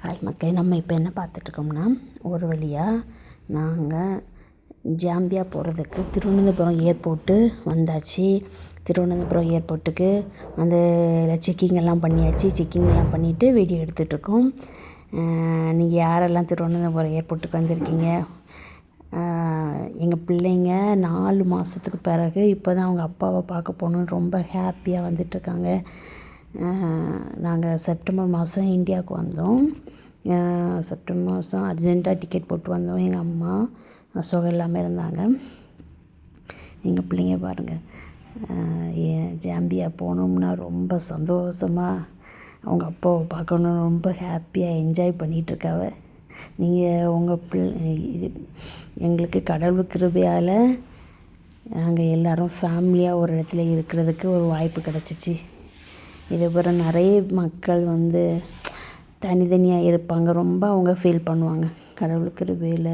Hi மக்களே, நம்ம இப்போ என்ன பார்த்துட்ருக்கோம்னா, ஒரு வழியாக நாங்கள் ஜாம்பியா போகிறதுக்கு திருவனந்தபுரம் ஏர்போர்ட்டு வந்தாச்சு. திருவனந்தபுரம் ஏர்போர்ட்டுக்கு வந்து செக்கிங் எல்லாம் பண்ணியாச்சு. செக்கிங் எல்லாம் பண்ணிவிட்டு வீடியோ எடுத்துகிட்ருக்கோம். நீங்கள் யாரெல்லாம் திருவனந்தபுரம் ஏர்போர்ட்டுக்கு வந்திருக்கீங்க? எங்கள் பிள்ளைங்க 4 மாதத்துக்கு பிறகு இப்போ தான் அவங்க அப்பாவை பார்க்க போகணுன்னு ரொம்ப ஹாப்பியாக வந்துட்டுருக்காங்க. நாங்கள் செப்டம்பர் மாதம் இந்தியாவுக்கு வந்தோம். செப்டம்பர் மாதம் அர்ஜென்ட்டாக டிக்கெட் போட்டு வந்தோம். எங்கள் அம்மா சுகம் இல்லாமல் இருந்தாங்க. எங்கள் பிள்ளைங்க பாருங்கள், ஜாம்பியா போனோம்னா ரொம்ப சந்தோஷமாக அவங்க அப்பாவை பார்க்கணுன்னு ரொம்ப ஹாப்பியாக என்ஜாய் பண்ணிகிட்ருக்காவ. நீங்கள் உங்கள் இது எங்களுக்கு கடவுள் கிருபையால் நாங்கள் எல்லோரும் ஃபேமிலியாக ஒரு இடத்துல இருக்கிறதுக்கு ஒரு வாய்ப்பு கிடச்சிச்சு. இதுக்கப்புறம் நிறைய மக்கள் வந்து தனித்தனியாக இருப்பாங்க. ரொம்ப அவங்க ஃபீல் பண்ணுவாங்க. கடவுள் கிருபையில்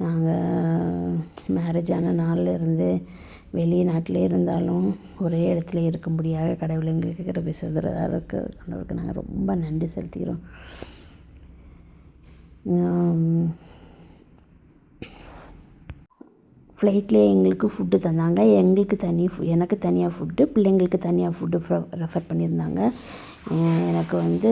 நாங்கள் மேரேஜ் ஆன நாள்லேருந்து வெளிநாட்டில் இருந்தாலும் ஒரே இடத்துல இருக்க முடியாத கடவுள் எங்களுக்கு கிருபை செய்கிறதாருக்கு கடவுளுக்கு நாங்கள் ரொம்ப நன்றி செலுத்திக்கிறோம். ஃப்ளைட்லேயே எங்களுக்கு ஃபுட்டு தந்தாங்க. எனக்கு தனியாக ஃபுட்டு, பிள்ளைங்களுக்கு தனியாக ஃபுட்டு ரெஃபர் பண்ணியிருந்தாங்க. எனக்கு வந்து